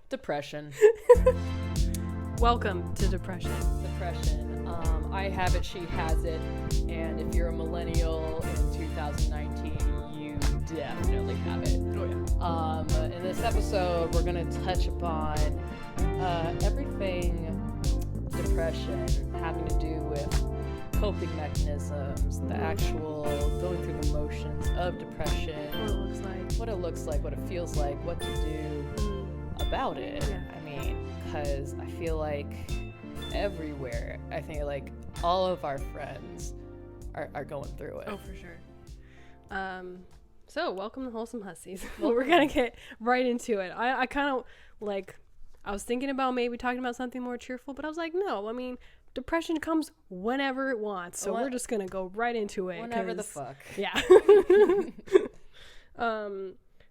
Depression. Welcome to Depression. I have it, she has it, and if you're a millennial in 2019, you definitely have it. Oh yeah. In this episode, we're gonna touch upon everything depression having to do with coping mechanisms, the actual going through the motions of depression, what it looks like, what it feels like, what to do about it. Yeah. I mean, because I feel like everywhere, I think like all of our friends are going through it. Oh, for sure. So welcome to Wholesome Hussies. We're gonna get right into it. I kind of I was thinking about maybe talking about something more cheerful, but I was like, no, I mean, depression comes whenever it wants, so we're just gonna go right into it. Whenever the fuck. Yeah.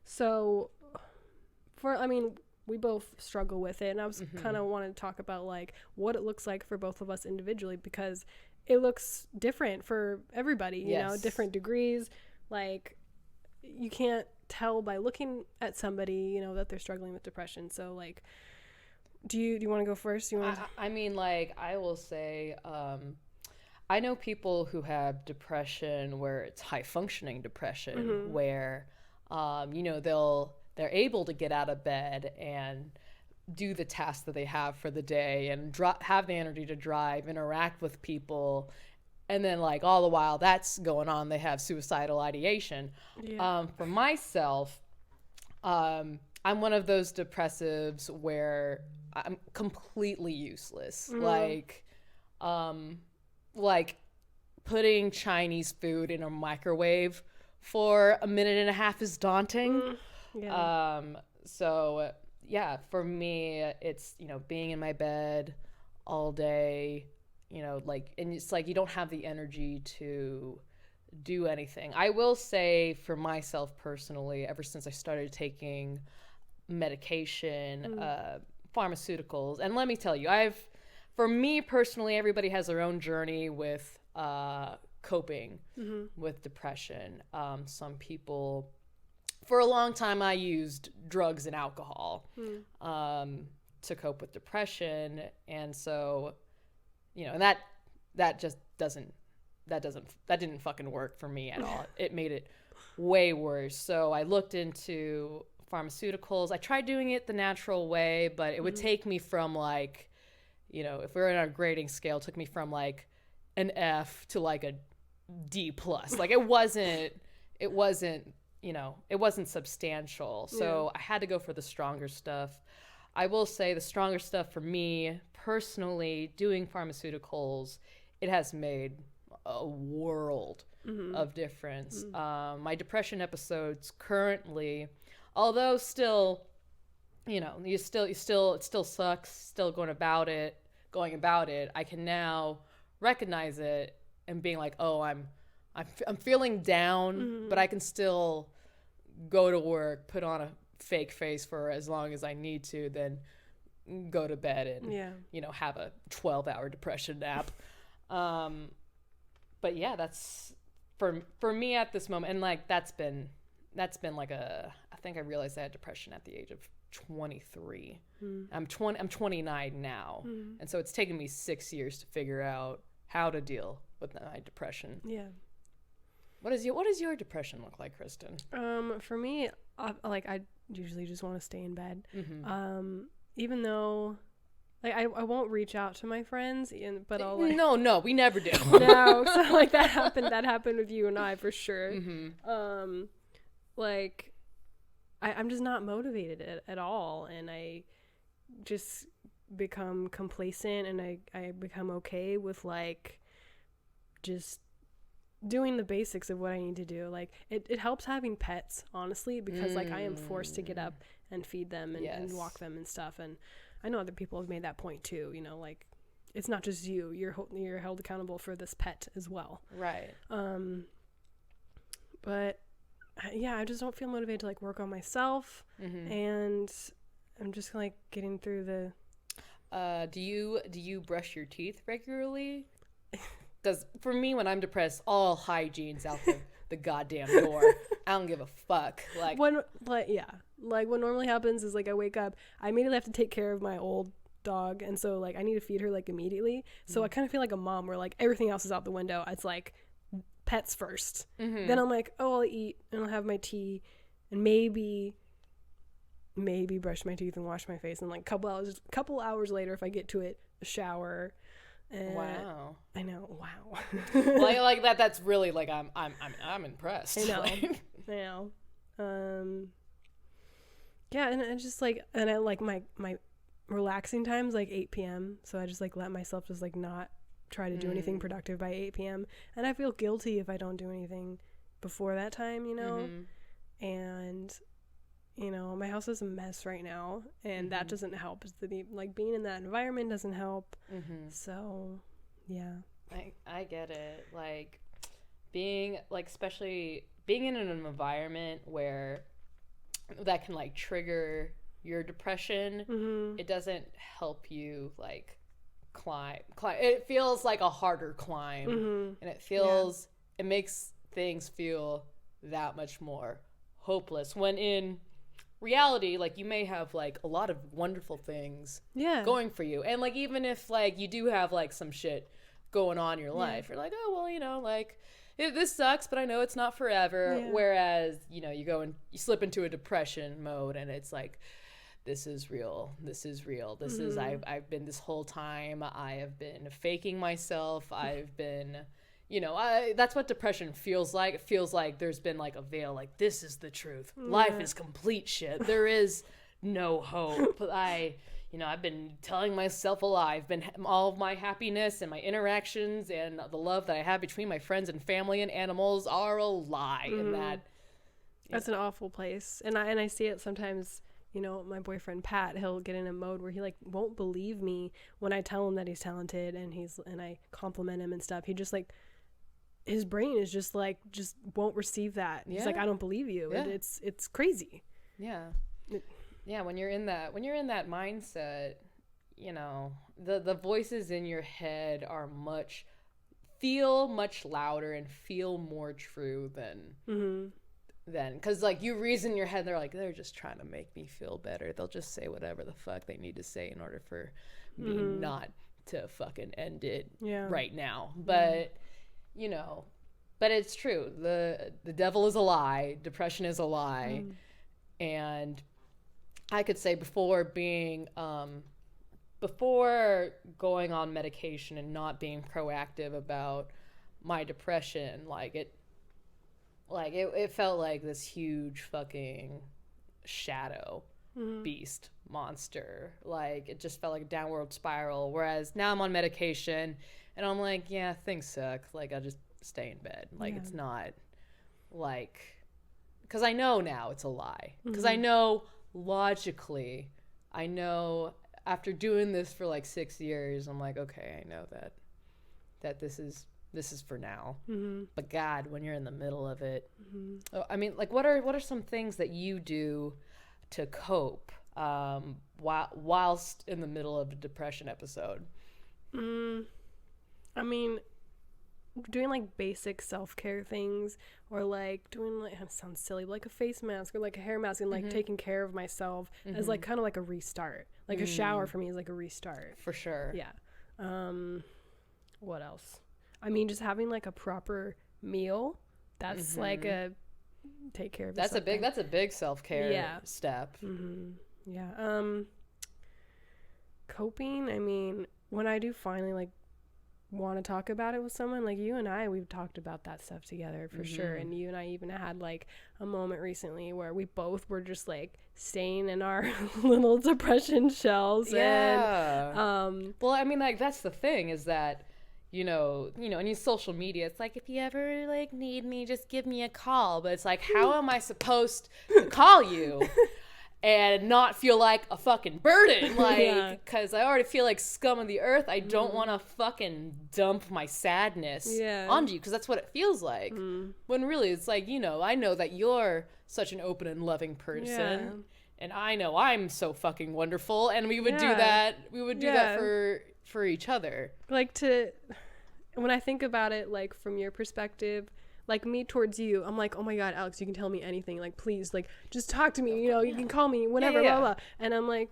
So we both struggle with it, and I was kind of wanting to talk about like what it looks like for both of us individually, because it looks different for everybody, you know, different degrees. Like, you can't tell by looking at somebody, you know, that they're struggling with depression. So like, do you want to go first? I mean, like, I will say, I know people who have depression where it's high functioning depression, where, you know, they're able to get out of bed and do the tasks that they have for the day and have the energy to drive, interact with people. And then, like, all the while that's going on, they have suicidal ideation. Yeah. For myself, I'm one of those depressives where I'm completely useless. Like putting Chinese food in a microwave for a minute and a half is daunting. Yeah. So yeah, for me, it's, you know, being in my bed all day, you know, like, and it's like you don't have the energy to do anything. I will say for myself personally, ever since I started taking medication, pharmaceuticals, and let me tell you, for me personally, everybody has their own journey with coping with depression. Some people, for a long time, I used drugs and alcohol to cope with depression, and so, you know, and that didn't fucking work for me at all. It made it way worse. So I looked into pharmaceuticals. I tried doing it the natural way, but it would take me from, like, you know, if we were on a grading scale, it took me from like an F to like a D plus. Like, it wasn't, you know, it wasn't substantial. So I had to go for the stronger stuff. I will say the stronger stuff for me personally, doing pharmaceuticals, it has made a world of difference. My depression episodes currently, although still, you know, it still sucks, still going about it, I can now recognize it and being like, oh, I'm feeling down, but I can still go to work, put on a fake face for as long as I need to, then go to bed and, you know, have a 12-hour depression nap. But yeah, that's for me at this moment. And like, that's been like I think I realized I had depression at the age of 23. I'm 29 now. And so it's taken me 6 years to figure out how to deal with my depression. Yeah. What does your depression look like, Kristin? For me, I usually just want to stay in bed. Even though, like, I won't reach out to my friends, but I'll like... No, we never do. No, so like that happened with you and I for sure. Like, I'm just not motivated at all, and I just become complacent, and I become okay with like just doing the basics of what I need to do. Like, it helps having pets, honestly, because like I am forced to get up and feed them and walk them and stuff, and I know other people have made that point too, you know, like, it's not just you're held accountable for this pet as well, right? But yeah, I just don't feel motivated to like work on myself, and I'm just like getting through the do you brush your teeth regularly? Because for me, when I'm depressed, all hygiene's out the goddamn door. I don't give a fuck. Like, yeah. Like, what normally happens is, like, I wake up, I immediately have to take care of my old dog, and so, like, I need to feed her, like, immediately. So I kind of feel like a mom where, like, everything else is out the window. It's like pets first. Then I'm like, oh, I'll eat and I'll have my tea and maybe brush my teeth and wash my face, and like couple hours later, if I get to it, a shower. And wow. I know. Wow. like that. That's really like I'm impressed. I know. Like, I know. Yeah, and it's just like, and I like my relaxing time's like 8 p.m. So I just like let myself just like not try to do anything productive by 8 p.m. And I feel guilty if I don't do anything before that time, you know. And you know, my house is a mess right now, and that doesn't help. Like being in that environment doesn't help. So, yeah. I get it. Like being like, especially being in an environment where that can like trigger your depression, it doesn't help you like climb. It feels like a harder climb, and it makes things feel that much more hopeless, when in reality, like, you may have like a lot of wonderful things going for you, and like even if like you do have like some shit going on in your life, you're like, oh well, you know, like this sucks, but I know it's not forever. Whereas, you know, you go and you slip into a depression mode, and it's like, this is real, this is I've been this whole time, I have been faking myself, I've been, you know, that's what depression feels like. It feels like there's been like a veil, like this is the truth. Life is complete shit. There is no hope. I've been telling myself a lie. I've been all of my happiness and my interactions and the love that I have between my friends and family and animals are a lie. And that's an awful place. And I see it sometimes. You know, my boyfriend Pat, he'll get in a mode where he like won't believe me when I tell him that he's talented and I compliment him and stuff. He just like, his brain is just like, just won't receive that. He's like, I don't believe you. Yeah. It's crazy. Yeah. Yeah. When you're in that mindset, you know, the voices in your head are feel much louder and feel more true than because like you reason in your head, they're like, they're just trying to make me feel better. They'll just say whatever the fuck they need to say in order for me not to fucking end it right now. But you know, but it's true. The devil is a lie. Depression is a lie. And I could say before going on medication and not being proactive about my depression, it felt like this huge fucking shadow beast monster. Like it just felt like a downward spiral. Whereas now I'm on medication and I'm like, yeah, things suck. Like I'll just stay in bed. Like it's not like, because I know now it's a lie. Because I know logically, I know after doing this for like 6 years, I'm like, okay, I know that this is for now. But God, when you're in the middle of it, I mean, like, what are some things that you do to cope whilst in the middle of a depression episode? I mean, doing like basic self-care things, or like doing like, it sounds silly, but like a face mask or like a hair mask, and like taking care of myself as like kind of like a restart. Like a shower for me is like a restart. For sure. Yeah. What else? I mean, just having like a proper meal. That's like a take care of yourself. That's a big self-care step. Yeah. Coping, I mean, when I do finally like want to talk about it with someone, like you and I, we've talked about that stuff together for sure. And you and I even had like a moment recently where we both were just like staying in our little depression shells. And well, I mean, like that's the thing, is that you know, and use social media, it's like, if you ever like need me, just give me a call. But it's like, how am I supposed to call you and not feel like a fucking burden? Like, because I already feel like scum of the earth. I don't want to fucking dump my sadness onto you, because that's what it feels like. When really it's like, you know, I know that you're such an open and loving person, and I know I'm so fucking wonderful, and we would do that. We would do that for each other. Like, when I think about it, like from your perspective, like me towards you, I'm like, oh my God, Alex, you can tell me anything. Like, please, like, just talk to me. You know, you can call me whenever, blah, blah. And I'm like,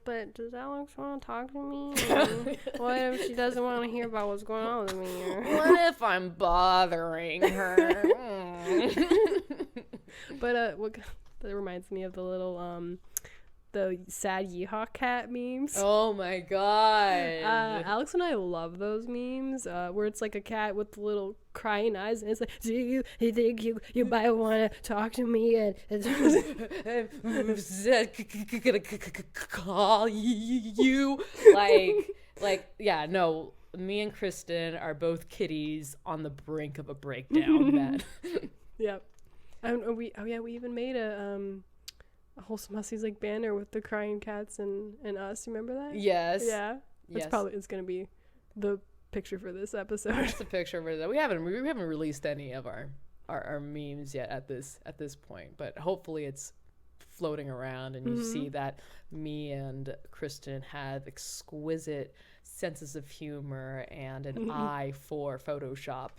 but does Alex want to talk to me? What if she doesn't want to hear about what's going on with me? What if I'm bothering her? But that reminds me of the little the sad yeehaw cat memes. Oh my God. Alex and I love those memes where it's like a cat with little crying eyes and it's like, do you think you might want to talk to me? And gonna call you like yeah, no, me and Kristin are both kitties on the brink of a breakdown. That yep. We even made a Wholesome Hussies like banner with the crying cats and us. You remember that? Yes. Yeah. That's probably it's gonna be the picture for this episode. That's the picture for that. We haven't released any of our memes yet at this point, but hopefully it's floating around and you see that me and Kristin have exquisite senses of humor and an eye for Photoshop.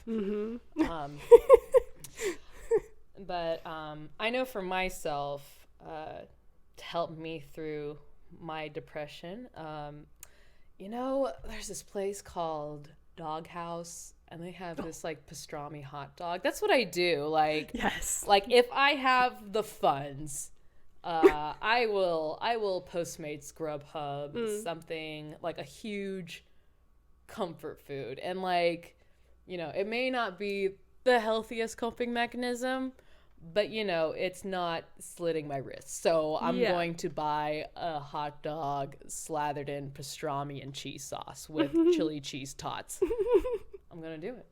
But I know for myself, to help me through my depression, there's this place called Doghouse, and they have this like pastrami hot dog. That's what I do. Like, yes. Like if I have the funds, I will Postmates, Grubhub, something like a huge comfort food, and like, it may not be the healthiest coping mechanism, but it's not slitting my wrist. So I'm going to buy a hot dog slathered in pastrami and cheese sauce with chili cheese tots. I'm gonna do it.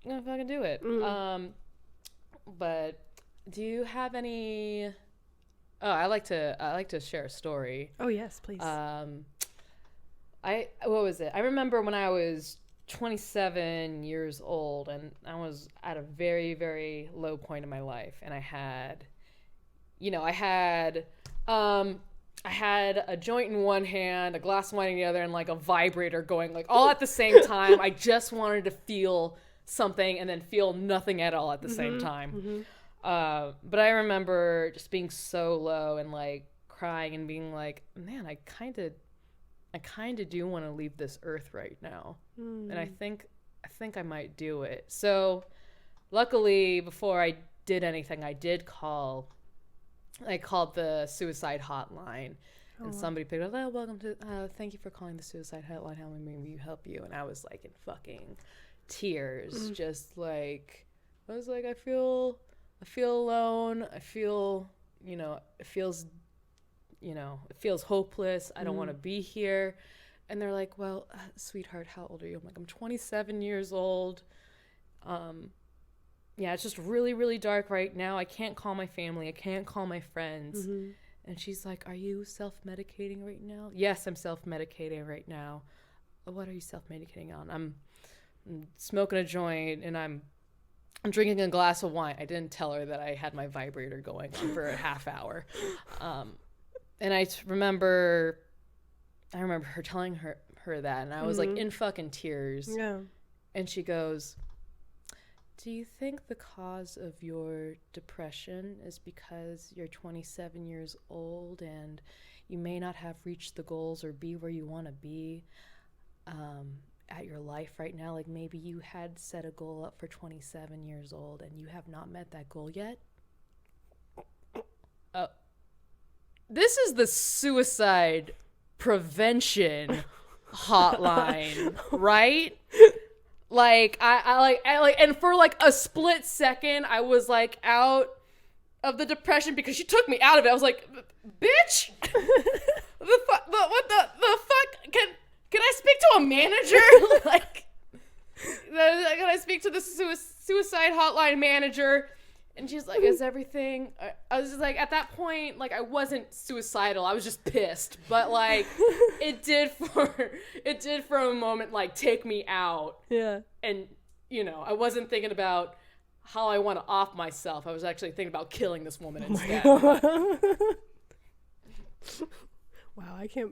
I'm gonna fucking do it. But do you have any? Oh, I like to share a story. Oh yes, please. What was it? I remember when I was 27 years old, and I was at a very, very low point in my life, and I had a joint in one hand, a glass of wine in the other, and like a vibrator going like all at the same time. I just wanted to feel something and then feel nothing at all at the same time. But I remember just being so low and like crying and being like, man, I kind of do want to leave this earth right now. And I think I might do it. So luckily, before I did anything, I called the suicide hotline, and somebody picked up, oh, welcome to, thank you for calling the suicide hotline. How may we help you? And I was like in fucking tears, just like, I was like, I feel alone. I feel, it feels hopeless. I don't want to be here. And they're like, well, sweetheart, how old are you? I'm like, I'm 27 years old. Yeah, it's just really, really dark right now. I can't call my family. I can't call my friends. And she's like, are you self-medicating right now? Yes, I'm self-medicating right now. What are you self-medicating on? I'm smoking a joint, and I'm drinking a glass of wine. I didn't tell her that I had my vibrator going on for a half hour. And I remember her telling her that, and I was like in fucking tears. Yeah. And she goes, do you think the cause of your depression is because you're 27 years old and you may not have reached the goals or be where you want to be at your life right now? Like maybe you had set a goal up for 27 years old and you have not met that goal yet? This is the suicide prevention hotline, right? Like I and for like a split second, I was like out of the depression because she took me out of it. I was like, bitch, what the fuck? Can I speak to a manager? Like, can I speak to the suicide hotline manager? And she's like, is everything? I was just like, at that point, like, I wasn't suicidal. I was just pissed. But like, it did for a moment, like, take me out. Yeah. And, I wasn't thinking about how I want to off myself. I was actually thinking about killing this woman instead. Wow, I can't.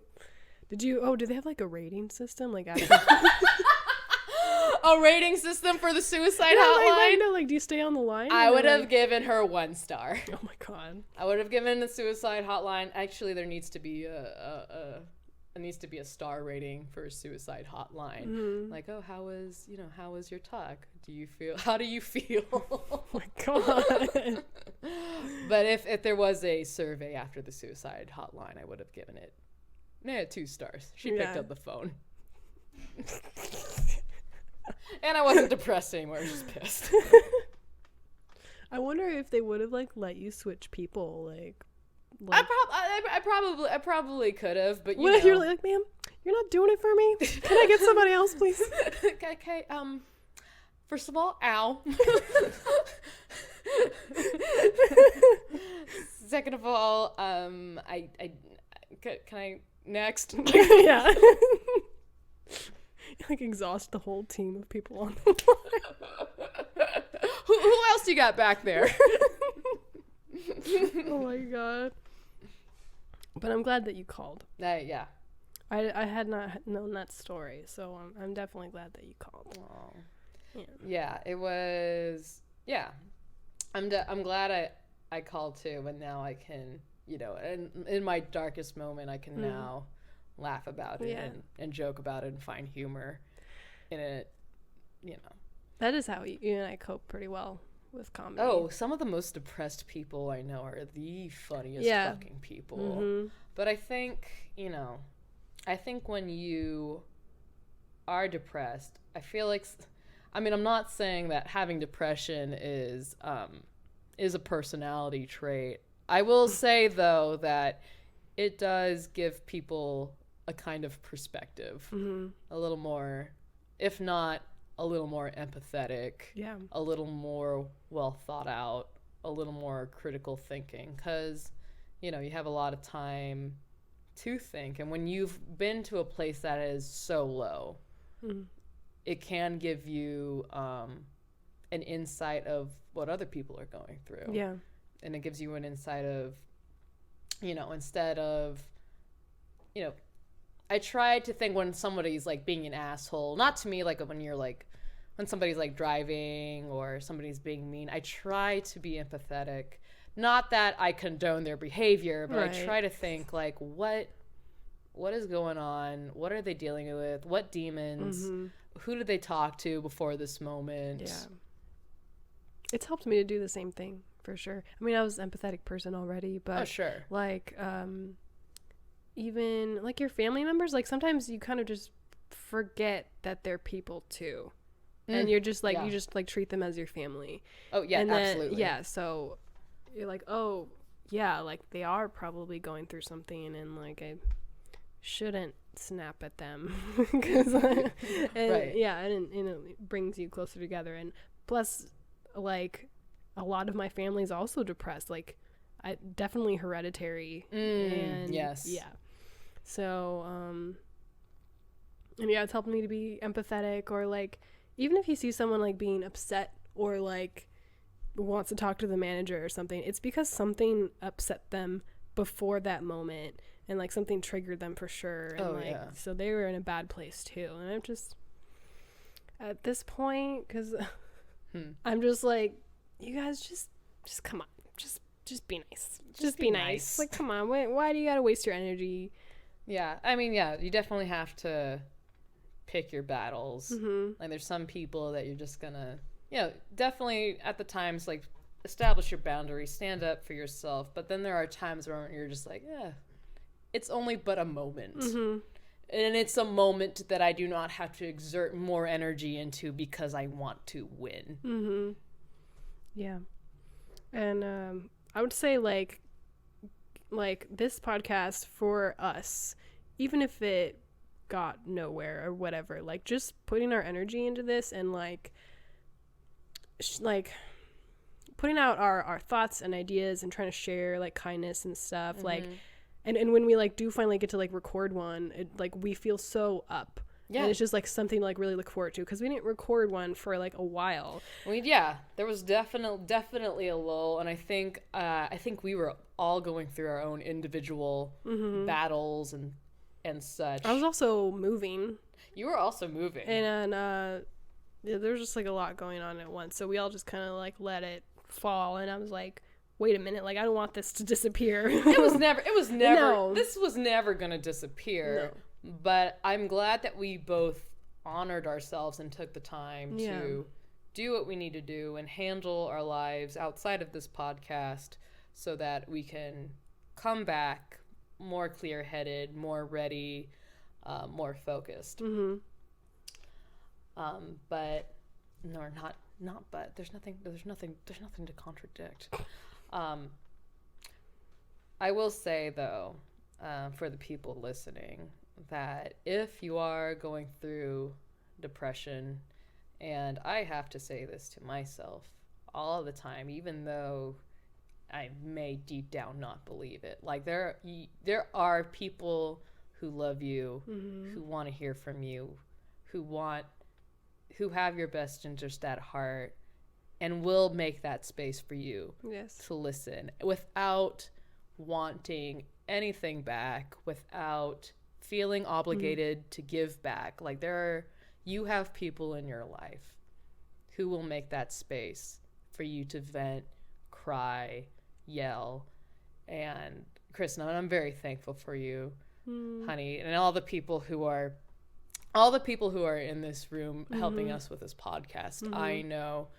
Did they have like a rating system? Like, a rating system for the suicide Yeah, hotline. like, do you stay on the line? I Or, would have like- given her 1 star. Oh my god. I would have given the suicide hotline. Actually, there needs to be a star rating for a suicide hotline. Mm-hmm. Like, oh, how was your talk? How do you feel? Oh my god. But if there was a survey after the suicide hotline, I would have given it 2 stars. She picked up the phone. And I wasn't depressed anymore. I was just pissed. I wonder if they would have like let you switch people, like I probably could have, but what if you're like, ma'am, you're not doing it for me? Can I get somebody else, please? Okay, first of all, ow. Second of all, can I next? Yeah. You like exhaust the whole team of people on the line. Who else you got back there? Oh my god. But I'm glad that you called. Yeah. I had not known that story, so I'm definitely glad that you called. Oh. Yeah, it was. Yeah, I'm glad I called too, and now I can, in my darkest moment, I can now laugh about it and joke about it and find humor in it. That is how you and I cope pretty well with comedy. Oh, some of the most depressed people I know are the funniest fucking people. Mm-hmm. But I think, when you are depressed, I feel like, I'm not saying that having depression is a personality trait. I will say, though, that it does give people a kind of perspective, a little more, if not a little more empathetic, a little more well thought out, a little more critical thinking, because you have a lot of time to think, and when you've been to a place that is so low, it can give you an insight of what other people are going through, and it gives you an insight of, instead of, I try to think when somebody's like being an asshole, not to me, like when somebody's like driving or somebody's being mean, I try to be empathetic. Not that I condone their behavior, but I try to think like, what is going on? What are they dealing with? What demons? Who did they talk to before this moment? Yeah. It's helped me to do the same thing, for sure. I mean, I was an empathetic person already, but like, even like your family members, like sometimes you kind of just forget that they're people too. And you're just like, you just like treat them as your family. Oh yeah, and then, absolutely. Yeah. So you're like, oh yeah, like they are probably going through something, and like I shouldn't snap at them because and it brings you closer together. And plus, like a lot of my family is also depressed, like I definitely hereditary. And so and it's helped me to be empathetic, or like even if you see someone like being upset or like wants to talk to the manager or something, it's because something upset them before that moment, and like something triggered them for sure, and so they were in a bad place too. And I'm just at this point, because I'm just like, you guys just come on, just be nice, just be nice. Like, come on, why do you gotta waste your energy? Yeah, you definitely have to pick your battles. Like there's some people that you're just gonna, definitely at the times, like, establish your boundaries, stand up for yourself. But then there are times where you're just like, it's only but a moment. And it's a moment that I do not have to exert more energy into because I want to win. Yeah. And I would say like this podcast for us, even if it got nowhere or whatever, like just putting our energy into this and like putting out our thoughts and ideas and trying to share like kindness and stuff, like and when we like do finally get to like record one, it like we feel so up. And it's just like something to like really look forward to, because we didn't record one for like a while. There was definitely a lull, and I think we were all going through our own individual battles and such. I was also moving. You were also moving. And Yeah, there was just like a lot going on at once, so we all just kind of like let it fall, and I was like, wait a minute, like I don't want this to disappear. It was never No. This was never gonna disappear. No. But I'm glad that we both honored ourselves and took the time to do what we need to do and handle our lives outside of this podcast so that we can come back more clear-headed, more ready, more focused. Mm-hmm. But no, not but there's nothing to contradict. I will say though, for the people listening, that if you are going through depression, and I have to say this to myself all the time, even though I may deep down not believe it, like there are people who love you, mm-hmm. who want to hear from you, who have your best interest at heart, and will make that space for you to listen without wanting anything back, without feeling obligated to give back. Like you have people in your life who will make that space for you to vent, cry, yell. And Kristin, I'm very thankful for you, honey, and all the people who are in this room helping us with this podcast. I know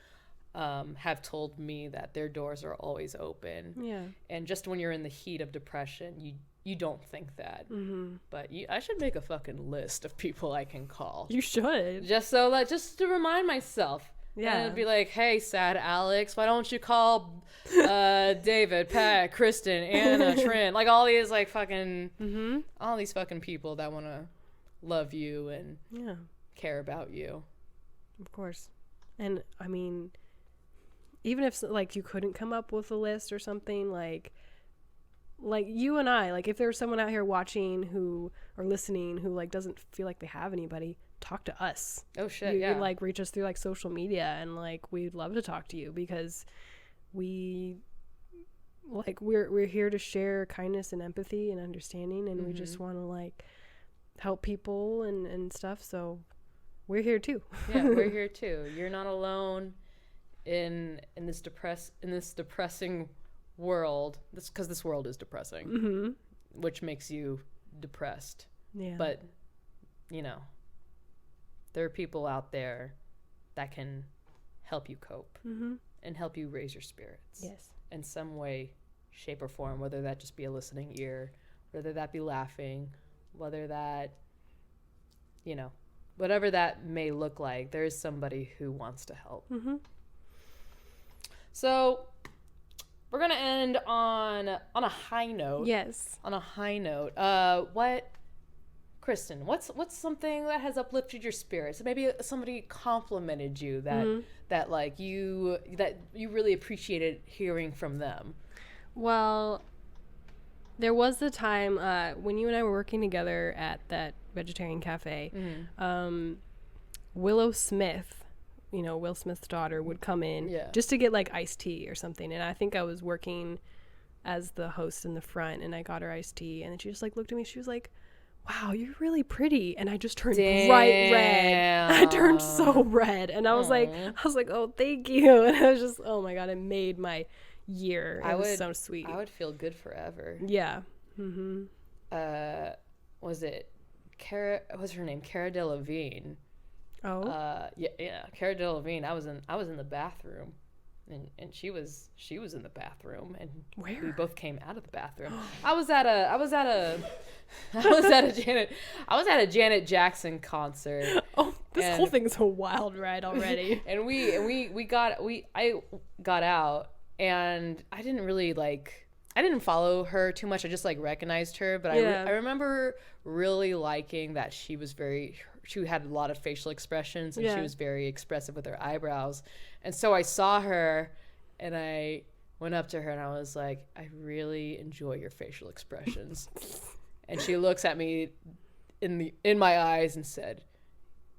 have told me that their doors are always open. Yeah. And just when you're in the heat of depression, you don't think that. Mm-hmm. But I should make a fucking list of people I can call. You should. Just to remind myself. Yeah. And it'd be like, hey, sad Alex, why don't you call David, Pat, Kristin, Anna, Trent, like all these like fucking all these fucking people that want to love you and care about you. Of course. And I mean, even if like you couldn't come up with a list or something, like you and I, like if there's someone out here watching or listening who like doesn't feel like they have anybody, talk to us. Oh shit. You can like reach us through like social media, and like we'd love to talk to you, because we're here to share kindness and empathy and understanding, and we just want to like help people and stuff. So we're here too. Yeah, we're here too. You're not alone in this depressing world. Because this world is depressing, which makes you depressed. Yeah. But there are people out there that can help you cope and help you raise your spirits. Yes. In some way, shape, or form, whether that just be a listening ear, whether that be laughing, whether that, whatever that may look like, there is somebody who wants to help. Mm-hmm. So we're going to end on a high note. Yes. On a high note. Kristin, what's something that has uplifted your spirits? Maybe somebody complimented you that you really appreciated hearing from them. Well, there was the time when you and I were working together at that vegetarian cafe. Willow Smith, Will Smith's daughter, would come in just to get like iced tea or something, and I think I was working as the host in the front, and I got her iced tea, and then she just like looked at me. She was like, wow, you're really pretty. And I just turned bright red. I turned so red. And I was like, oh, thank you. And I was just, oh my God, it made my year. It was so sweet. I would feel good forever. Yeah. Mm-hmm. Was it what's her name? Cara Delevingne. Oh. Yeah. Cara Delevingne. I was in the bathroom. And she was in the bathroom, and where? We both came out of the bathroom. I was at a Janet Jackson concert. Oh, this whole thing's a wild ride already. And I got out, and I didn't follow her too much. I just like recognized her, but I remember really liking that she had a lot of facial expressions, and she was very expressive with her eyebrows. And so I saw her, and I went up to her, and I was like, I really enjoy your facial expressions. And she looks at me in my eyes and said,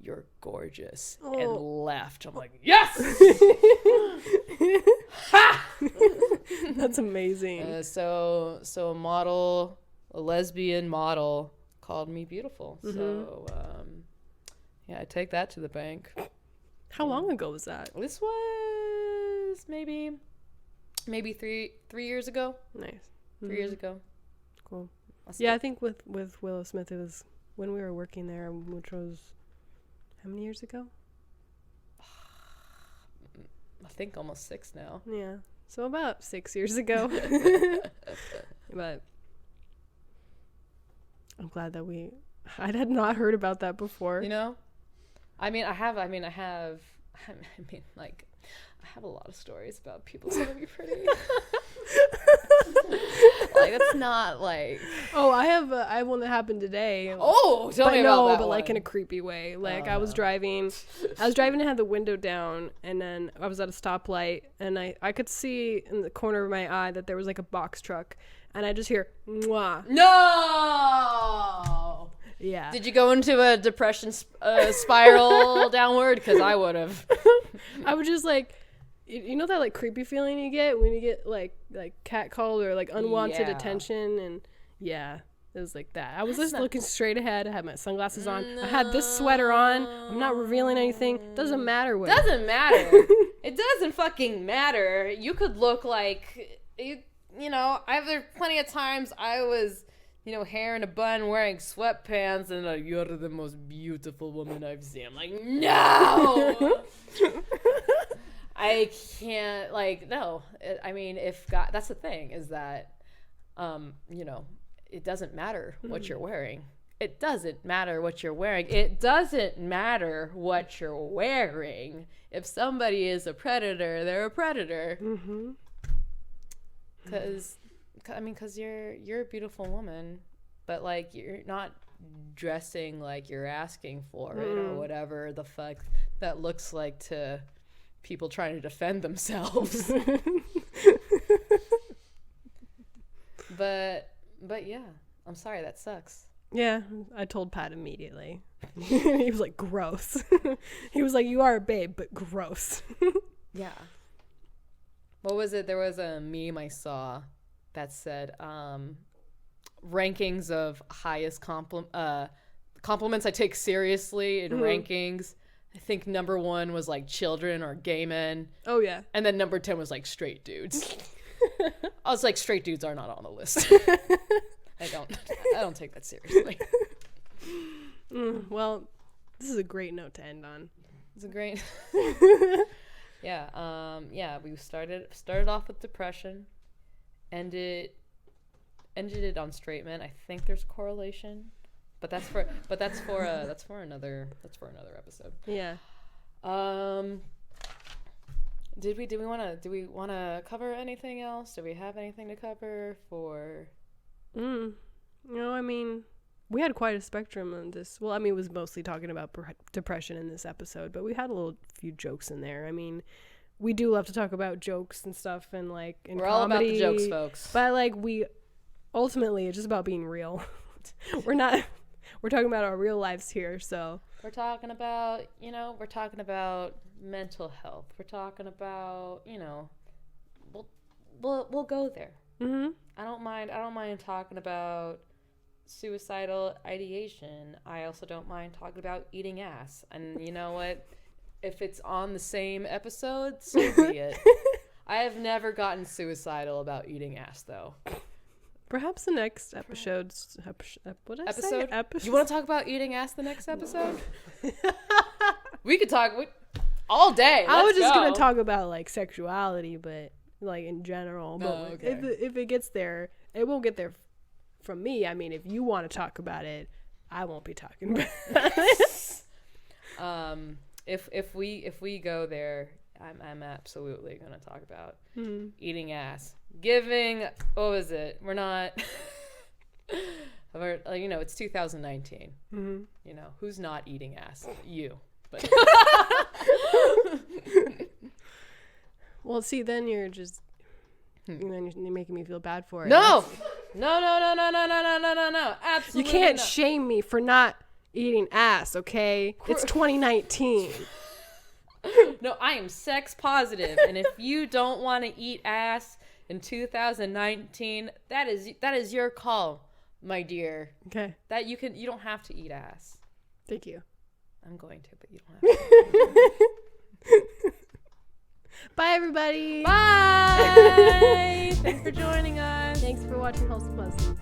you're gorgeous, and left. I'm like, yes! Ha! That's amazing. So a lesbian model called me beautiful. Mm-hmm. So, I take that to the bank. How long ago was that? This was maybe 3 years ago. Nice. 3 years ago. Cool. Yeah, I think with Willow Smith, it was when we were working there, which was how many years ago? I think almost 6 now. Yeah. So about 6 years ago. But I'm glad that I had not heard about that before. You know? I have a lot of stories about people saying to be pretty. Like, it's not like... Oh, I have one that happened today. Oh, tell me about that but one. like in a creepy way. Like, I was driving and had the window down, and then I was at a stoplight, and I could see in the corner of my eye that there was like a box truck, and I just hear, "Mwah." No! Yeah. Did you go into a depression spiral downward? Because I would have. I was just like... You know that like creepy feeling you get when you get like catcalled or like unwanted attention, and yeah, it was like that. I was just looking straight ahead. I had my sunglasses on. I had this sweater on. I'm not revealing anything. Doesn't matter what. Doesn't matter. It doesn't fucking matter. You could look like you know. There plenty of times I was, hair in a bun, wearing sweatpants, and like, you're the most beautiful woman I've seen. I'm like, no. I can't, no. If God, that's the thing, is that, it doesn't matter what you're wearing. It doesn't matter what you're wearing. It doesn't matter what you're wearing. If somebody is a predator, they're a predator. Because you're a beautiful woman, but, like, you're not dressing like you're asking for it or whatever the fuck that looks like to... people trying to defend themselves. but yeah, I'm sorry, that sucks. Yeah, I told Pat immediately. He was like, gross. He was like, you are a babe, but gross. Yeah. What was it? There was a meme I saw that said rankings of highest compliments I take seriously in rankings. I think number 1 was like children or gay men. Oh yeah. And then number 10 was like straight dudes. I was like, straight dudes are not on the list. I don't take that seriously. Well, this is a great note to end on. It's a great. Yeah. We started off with depression, ended it on straight men. I think there's a correlation. But that's for another episode. Yeah. Do we want to cover anything else? Do we have anything to cover for? We had quite a spectrum on this. Well, it was mostly talking about depression in this episode, but we had a few jokes in there. We do love to talk about jokes and stuff, and like in we're comedy, all about the jokes, folks. But like ultimately, it's just about being real. We're talking about our real lives here, so. We're talking about, mental health. We're talking about, we'll go there. Mm-hmm. I don't mind talking about suicidal ideation. I also don't mind talking about eating ass. And you know what? If it's on the same episode, so be it. I have never gotten suicidal about eating ass, though. Perhaps the next episode. What did I say? You want to talk about eating ass the next episode? We could talk all day. I was just gonna talk about like sexuality, but like in general. But okay. if it gets there, it won't get there from me. If you want to talk about it, I won't be talking about it. If we go there, I'm absolutely gonna talk about eating ass. What was it? We're not. It's 2019. Mm-hmm. Who's not eating ass? You. But. Well, see, then you're just. Then you're making me feel bad for it. No. Absolutely. You can't shame me for not eating ass. Okay, it's 2019. No, I am sex positive, and if you don't want to eat ass in 2019, that is your call, my dear. Okay. That you don't have to eat ass. Thank you. I'm going to, but you don't have to. Bye, everybody. Bye. Thanks for joining us. Thanks for watching Wholesome Hussies.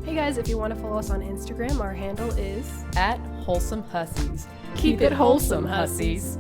Hey guys, if you want to follow us on Instagram, our handle is At Wholesome Hussies. Keep it wholesome, hussies.